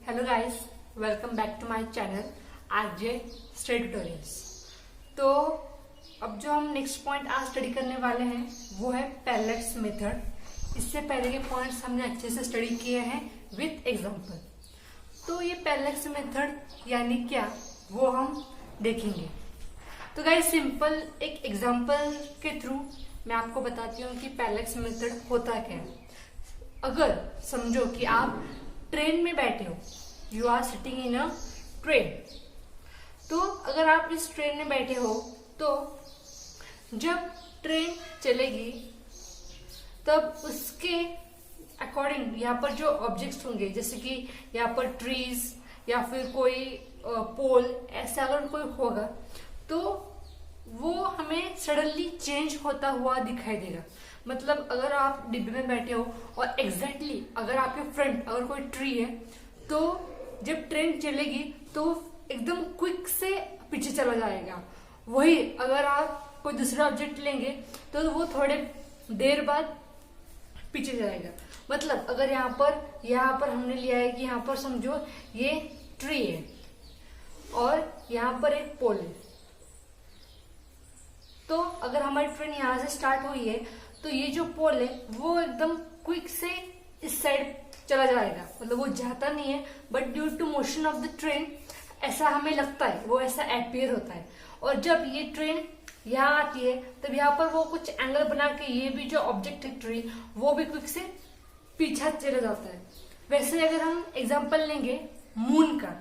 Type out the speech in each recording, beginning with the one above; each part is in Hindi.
Hello guys, welcome back to my channel RJ study tutorials. तो अब जो हम नेक्स्ट पॉइंट आज स्टडी करने वाले हैं वो है पैरेलक्स मेथड। इससे पहले के पॉइंट्स हमने अच्छे से स्टडी किए हैं विथ एग्जांपल। तो ये पैरेलक्स मेथड यानी क्या वो हम देखेंगे। तो गाइस सिंपल एक एग्जांपल के थ्रू मैं आपको बताती हूँ कि पैरेलक्स मेथड होता क्या है। अगर समझो कि आप ट्रेन में बैठे हो, you are sitting in a train. तो अगर आप इस ट्रेन में बैठे हो तो जब ट्रेन चलेगी तब उसके अकॉर्डिंग यहाँ पर जो ऑब्जेक्ट्स होंगे, जैसे कि यहाँ पर ट्रीज या फिर कोई पोल, ऐसा अगर कोई होगा तो वो हमें सडनली चेंज होता हुआ दिखाई देगा। मतलब अगर आप डिब्बे में बैठे हो और एग्जैक्टली अगर आपके फ्रंट अगर कोई ट्री है तो जब ट्रेन चलेगी तो एकदम क्विक से पीछे चला जाएगा। वही अगर आप कोई दूसरा ऑब्जेक्ट लेंगे तो वो थोड़े देर बाद पीछे जाएगा। मतलब अगर यहाँ पर हमने लिया है कि यहाँ पर समझो ये ट्री है और यहाँ पर एक पोल है। तो अगर हमारी ट्रेन यहाँ से स्टार्ट हुई है तो ये जो पोल है वो एकदम क्विक से इस साइड चला जाएगा। मतलब वो जाता नहीं है, but due to motion of the train ऐसा हमें लगता है, वो ऐसा अपीयर होता है। और जब ये ट्रेन यहाँ आती है तब यहाँ पर वो कुछ एंगल बना के ये भी जो ऑब्जेक्ट है ट्री वो भी क्विक से पीछा चला जाता है। वैसे अगर हम एग्जाम्पल लेंगे मून का,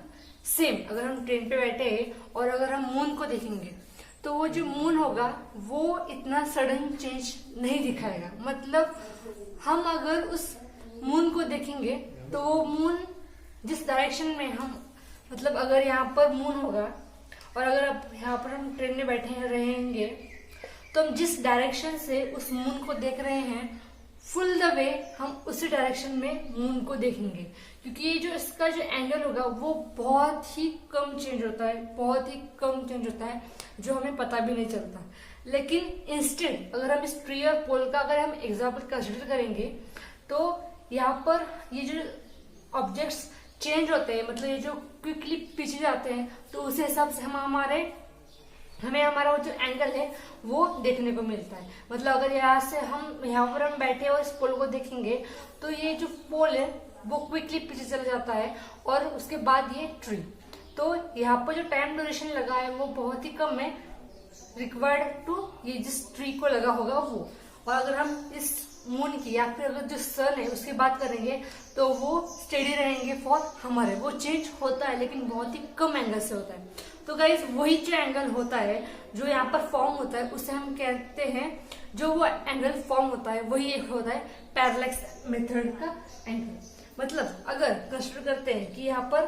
सेम अगर हम ट्रेन पे बैठे हैं और अगर हम मून को देखेंगे तो वो जो मून होगा वो इतना सडन चेंज नहीं दिखाएगा। मतलब हम अगर उस मून को देखेंगे तो वो मून जिस डायरेक्शन में हम, मतलब अगर यहाँ पर मून होगा और अगर अब यहाँ पर हम ट्रेन में बैठे रहेंगे तो हम जिस डायरेक्शन से उस मून को देख रहे हैं फुल द वे हम उसी डायरेक्शन में मून को देखेंगे। क्योंकि ये जो इसका जो एंगल होगा वो बहुत ही कम चेंज होता है, बहुत ही कम चेंज होता है जो हमें पता भी नहीं चलता। लेकिन इंस्टेड अगर हम इस ट्री और पोल का अगर हम एग्जाम्पल कंसिडर करेंगे तो यहाँ पर ये जो ऑब्जेक्ट्स चेंज होते हैं, मतलब ये जो क्विकली पीछे जाते हैं, तो उस हिसाब से हमें हमारा वो जो एंगल है वो देखने को मिलता है। मतलब अगर यहाँ पर हम बैठे और इस पोल को देखेंगे तो ये जो पोल है वो क्विकली पीछे चला जाता है और उसके बाद ये ट्री। तो यहाँ पर जो टाइम ड्यूरेशन लगा है वो बहुत ही कम है रिक्वायर्ड टू ये जिस ट्री को लगा होगा वो। और अगर हम इस मून की या फिर अगर जो सन है उसकी बात करेंगे तो वो स्टेडी रहेंगे फॉर हमारे, वो चेंज होता है लेकिन बहुत ही कम एंगल से होता है। तो गाइज वही जो एंगल होता है जो यहाँ पर फॉर्म होता है उसे हम कहते हैं, जो वो एंगल फॉर्म होता है वही एक होता है पैरेलक्स मेथड का एंगल। मतलब अगर कंसिडर करते हैं कि यहाँ पर,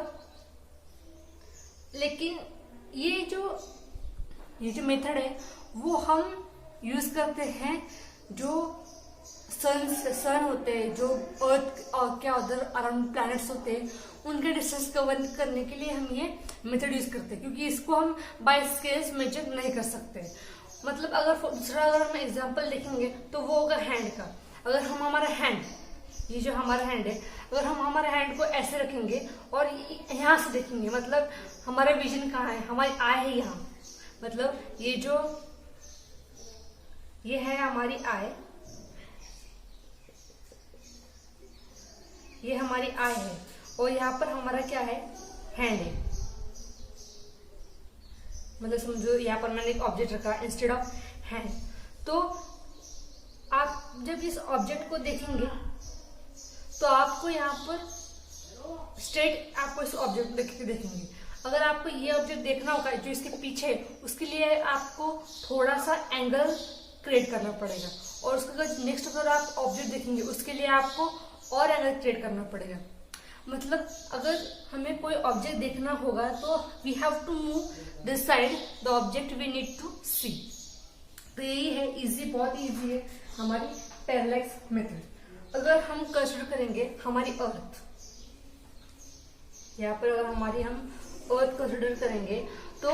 लेकिन ये जो मेथड है वो हम यूज करते हैं जो सन होते हैं, जो अर्थ और क्या उधर अराउंड प्लैनेट्स होते हैं उनके डिस्टेंस कवर करने के लिए हम ये मेथड यूज करते हैं। क्योंकि इसको हम बाय स्केल्स मेजर नहीं कर सकते। मतलब अगर हम एग्जांपल देखेंगे तो वो होगा हैंड का। अगर हम हमारा हैंड, ये जो हमारा हैंड है, अगर हम हमारे हैंड को ऐसे रखेंगे और यहाँ से देखेंगे, मतलब हमारा विजन कहाँ है, हमारी आई है यहाँ। मतलब ये है हमारी आई, ये हमारी आई है और यहाँ पर हमारा क्या है, हैंड है। मतलब समझो यहाँ पर मैंने एक ऑब्जेक्ट रखा इंस्टेड ऑफ हैंड। तो आप जब इस ऑब्जेक्ट को देखेंगे तो आपको यहाँ पर स्ट्रेट आपको इस ऑब्जेक्ट को देखेंगे। अगर आपको ये ऑब्जेक्ट देखना होगा जो इसके पीछे, उसके लिए आपको थोड़ा सा एंगल क्रिएट करना पड़ेगा। और उसके बाद नेक्स्ट अगर आप ऑब्जेक्ट देखेंगे उसके लिए आपको और एंगल क्रिएट करना पड़ेगा। मतलब अगर हमें कोई ऑब्जेक्ट देखना होगा तो we have to move this side the object we need to see. तो यही है, इजी, बहुत इजी है हमारी पैरेलक्स मेथड। अगर हम कंसिडर करेंगे हमारी अर्थ, यहाँ पर अगर हम अर्थ कंसिडर करेंगे तो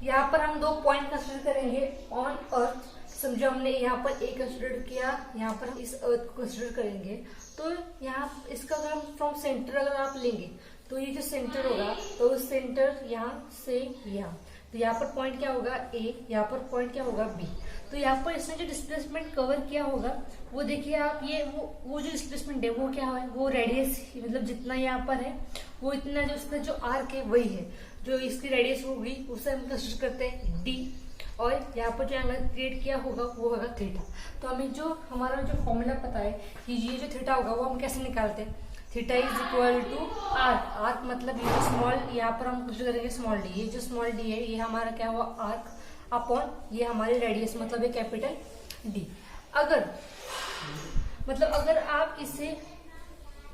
यहाँ पर हम दो पॉइंट कंसिडर करेंगे ऑन अर्थ। समझो हमने यहाँ पर ए कंसिडर किया, यहाँ पर हम इस अर्थ को कंसिडर करेंगे। तो यहाँ इसका अगर हम फ्रॉम सेंटर अगर आप लेंगे तो ये जो सेंटर होगा, तो सेंटर यहाँ से यहाँ, तो यहाँ पर पॉइंट क्या होगा ए, यहाँ पर पॉइंट क्या होगा बी। तो यहाँ पर इसने जो डिस्प्लेसमेंट कवर किया होगा वो देखिए आप, ये वो जो डिस्प्लेसमेंट है वो क्या है, वो रेडियस, मतलब जितना यहाँ पर है वो इतना, जो उसका जो आर्क है वही है, जो इसकी रेडियस होगी उसे हम कंसिडर करते हैं डी, और यहाँ पर जो एंगल क्रिएट किया होगा वो होगा थीटा। तो हमें जो हमारा जो फॉर्मूला पता है कि ये जो थीटा होगा वो हम कैसे निकालते हैं, theta is equal to arc. Arc मतलब ये जो स्मॉल, यहाँ पर हम कंसिडर करेंगे स्मॉल डी, ये जो स्मॉल डी है ये हमारा क्या हुआ आर्क अपॉन ये हमारी रेडियस, मतलब ये कैपिटल डी। अगर मतलब अगर आप इसे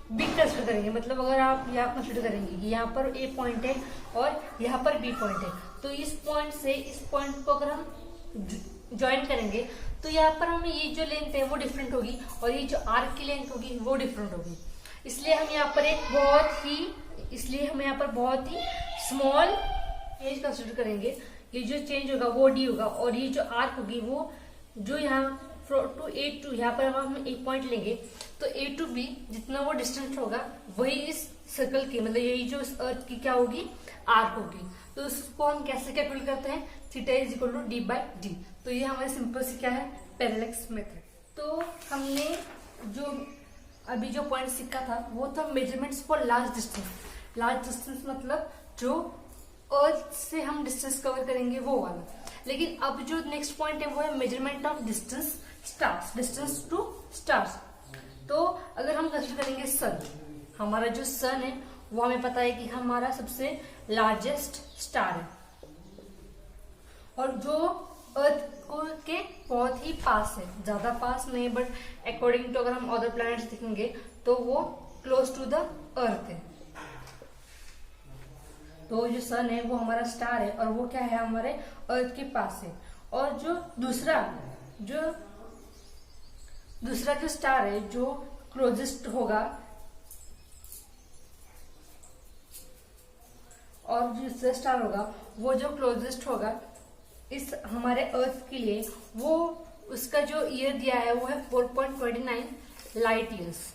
बिग कंसिडर करेंगे, मतलब अगर आप यहाँ कंसिडर करेंगे कि यहाँ पर ए पॉइंट है और यहाँ पर बी पॉइंट है, तो इस पॉइंट से इस पॉइंट को अगर हम ज्वाइन करेंगे तो यहाँ पर हमें ये जो लेंथ है वो डिफरेंट होगी और ये जो आर्क की लेंथ होगी वो डिफरेंट होगी। इसलिए हम यहाँ पर हम यहाँ पर बहुत ही स्मॉल चेंज कंसिडर करेंगे। ये जो चेंज होगा वो डी होगा, और ये जो आर्क होगी वो जो यहाँ टू ए टू, यहाँ पर हम एक पॉइंट लेंगे तो ए टू बी जितना वो डिस्टेंस होगा वही इस सर्कल की, मतलब यही जो इस अर्थ की क्या होगी आर्क होगी। तो उसको हम कैसे कैलकुलेट करते हैं, theta is equal to D by D. तो ये हमारे सिंपल से क्या है, पैरेलैक्स मेथड। तो हमने जो अभी जो पॉइंट सीखा था वो था measurements for large distance. Large distance मतलब जो अर्थ से हम डिस्टेंस कवर करेंगे वो वाला। लेकिन अब जो नेक्स्ट पॉइंट है वो है measurement of distance stars, distance to stars. तो अगर हम कंसिडर करेंगे सन, हमारा जो सन है वो हमें पता है कि हमारा सबसे लार्जेस्ट स्टार है और जो अर्थ को के बहुत ही पास है, ज्यादा पास नहीं बट अकॉर्डिंग टू अगर हम अदर प्लैनेट्स देखेंगे तो वो क्लोज टू द अर्थ है। तो जो सन है वो हमारा स्टार है और वो क्या है हमारे अर्थ के पास है। और जो दूसरा जो स्टार है जो क्लोजेस्ट होगा, और जो दूसरा स्टार होगा वो जो क्लोजेस्ट होगा इस हमारे अर्थ के लिए, वो उसका जो ईयर दिया है वो है 4.29 लाइट ईयर्स।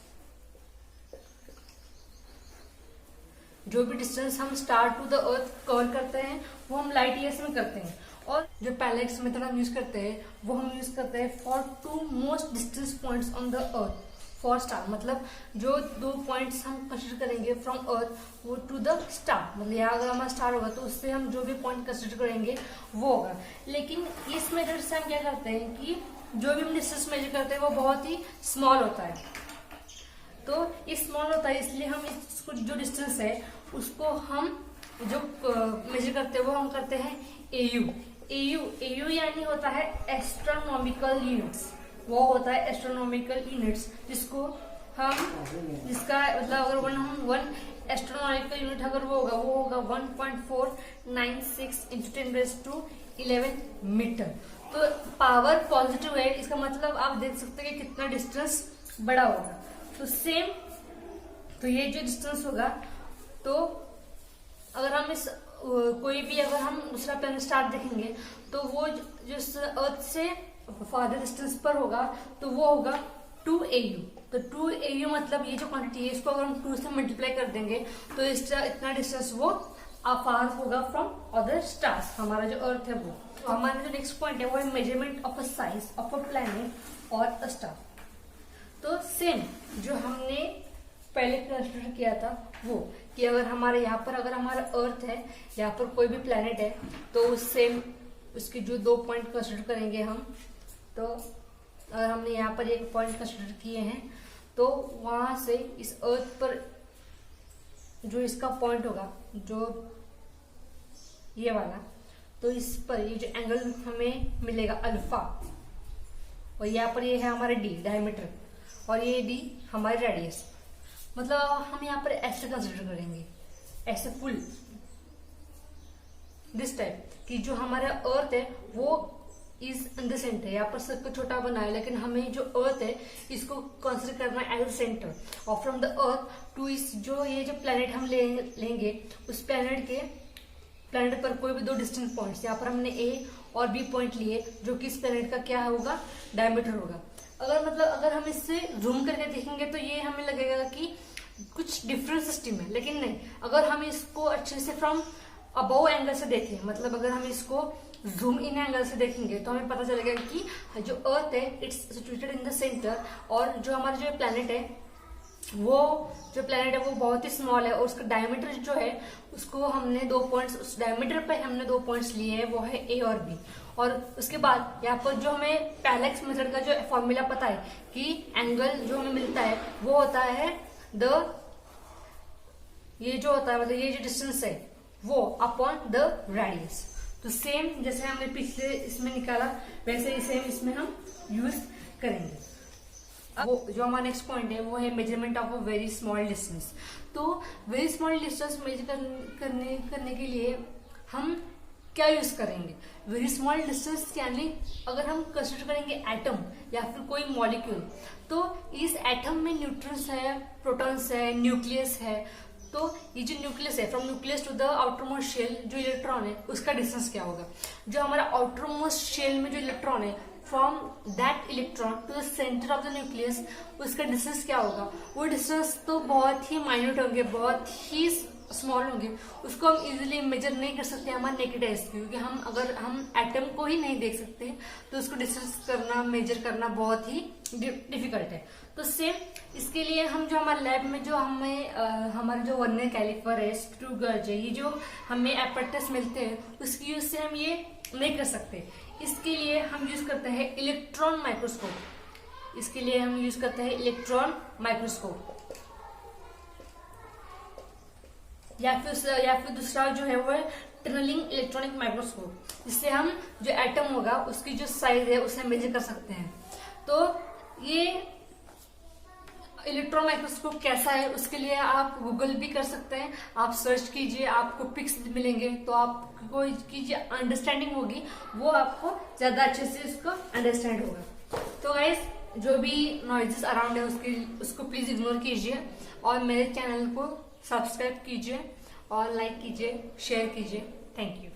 जो भी डिस्टेंस हम star to the earth cover करते हैं वो हम लाइट ईयर्स में करते हैं। और जो पैरेलैक्स मेथड हम यूज करते हैं वो हम यूज करते हैं for two most distance points on the earth for star. मतलब जो दो पॉइंट्स हम कंसिडर करेंगे फ्रॉम अर्थ वो टू द स्टार, मतलब यहाँ अगर हमारा स्टार होगा तो उससे हम जो भी पॉइंट कंसिडर करेंगे वो होगा। लेकिन इस मेथड से हम क्या करते हैं कि जो भी हम डिस्टेंस मेजर करते हैं वो बहुत ही स्मॉल होता है। तो ये स्मॉल होता है इसलिए हम इसको जो डिस्टेंस है उसको हम जो मेजर करते हैं वो हम करते हैं एयू। एयू यानी होता है एस्ट्रोनॉमिकल यूनिट्स, वो होता है एस्ट्रोनॉमिकल यूनिट्स जिसका मतलब अगर वन एस्ट्रोनॉमिकल यूनिट अगर वो होगा 1.496 × 10⁻11 मीटर। तो पावर पॉजिटिव है, इसका मतलब आप देख सकते हैं कि कितना डिस्टेंस बड़ा होगा। तो सेम, तो ये जो डिस्टेंस होगा, तो अगर हम इस कोई भी अगर हम दूसरा प्लैनेट स्टार देखेंगे तो वो जो अर्थ से फादर डिस्टेंस पर होगा तो वो होगा 2AU। तो 2AU मतलब ये जो क्वांटिटी है इसको अगर हम 2 से मल्टीप्लाई कर देंगे तो इतना डिस्टेंस वो अफार होगा फ्रॉम अदर स्टार्स, हमारा जो अर्थ है वो। तो हमारा जो नेक्स्ट पॉइंट है वो है measurement of a size of a planet और अ स्टार। तो सेम जो हमने पहले कंसिडर किया था वो कि अगर हमारे यहाँ पर अगर हमारा अर्थ है, यहाँ पर कोई भी प्लैनेट है तो सेम उसके जो 2 पॉइंट कंसिडर करेंगे हम। तो अगर हमने यहाँ पर एक पॉइंट कंसिडर किए हैं तो वहां से इस अर्थ पर जो इसका पॉइंट होगा जो ये वाला, तो इस पर ये जो एंगल हमें मिलेगा अल्फा, और यहाँ पर ये है हमारा डी डायमीटर और ये डी हमारी रेडियस। मतलब हम यहाँ पर ऐसे कंसिडर करेंगे, ऐसे फुल दिस टाइप कि जो हमारा अर्थ है वो इज इन द सेंटर। यहाँ पर सर्कल छोटा बना है लेकिन हमें जो अर्थ है इसको कंसिडर करना है एज अ सेंटर, और फ्रॉम द अर्थ टू इस जो ये जो प्लैनेट हम लेंगे उस प्लैनेट पर कोई भी 2 डिस्टेंट पॉइंट्स, यहाँ पर हमने ए और बी पॉइंट लिए, जो कि इस प्लेनेट का क्या होगा, डायमीटर होगा। अगर हम इससे जूम करके देखेंगे तो ये हमें लगेगा कि कुछ डिफरेंट सिस्टम है, लेकिन नहीं। अगर हम इसको अच्छे से फ्रॉम अबव एंगल से देखें, मतलब अगर हम इसको जूम इन एंगल से देखेंगे तो हमें पता चलेगा कि जो अर्थ है it's situated in the centre, और जो हमारा जो प्लैनेट है वो बहुत ही स्मॉल है, और उसका डायमीटर जो है उसको हमने 2 पॉइंट्स, उस डायमीटर पे हमने 2 पॉइंट्स लिए हैं, वो है ए और बी। और उसके बाद यहाँ पर जो हमें पैरेलैक्स मेथड का जो फॉर्मूला पता है कि एंगल जो हमें मिलता है वो होता है ये जो डिस्टेंस है वो अपॉन द रेडियस। तो सेम जैसे हमने पिछले इसमें निकाला वैसे ही सेम इसमें हम यूज करेंगे। वो जो हमारा नेक्स्ट पॉइंट है वो है measurement of a very small distance. तो वेरी स्मॉल डिस्टेंस मेजर करने के लिए हम क्या यूज करेंगे? वेरी स्मॉल डिस्टेंस यानी अगर हम कंसिडर करेंगे एटम या फिर कोई मॉलिक्यूल, तो इस एटम में न्यूट्रॉन्स है, प्रोटॉन्स है, न्यूक्लियस है। तो ये जो न्यूक्लियस है, from nucleus to the outermost shell जो इलेक्ट्रॉन है उसका डिस्टेंस क्या होगा? जो हमारा आउटरमोस्ट शेल में जो इलेक्ट्रॉन है, from that electron to the centre of the nucleus, उसका डिस्टेंस क्या होगा? वो डिस्टेंस तो बहुत ही माइन्यूट होंगे, बहुत ही स्मॉल होंगे, उसको हम इजीली मेजर नहीं कर सकते हमारे नेकेड आइज, क्योंकि अगर हम एटम को ही नहीं देख सकते तो उसको डिस्टेंस करना, मेजर करना बहुत ही डिफिकल्ट है। तो सेम इसके लिए हम जो हमारे लैब में जो हमारे जो वर्नियर कैलिपर है, स्क्रू गेज है, ये जो हमें एपरेटस मिलते हैं उसकी यूज से हम ये नहीं कर सकते। इसके लिए हम यूज करते हैं इलेक्ट्रॉन माइक्रोस्कोप। या फिर दूसरा जो है वो है टनलिंग इलेक्ट्रॉनिक माइक्रोस्कोप, जिससे हम जो एटम होगा उसकी जो साइज है उसे मेजर कर सकते हैं। तो ये इलेक्ट्रॉन माइक्रोस्कोप कैसा है उसके लिए आप गूगल भी कर सकते हैं, आप सर्च कीजिए, आपको पिक्स मिलेंगे, तो आपको की जो अंडरस्टैंडिंग होगी वो आपको ज्यादा अच्छे से इसको अंडरस्टैंड होगा। तो गाइस, जो भी नॉइजेस अराउंड है उसको प्लीज इग्नोर कीजिए, और मेरे चैनल को सब्सक्राइब कीजिए और लाइक कीजिए, शेयर कीजिए। Thank you.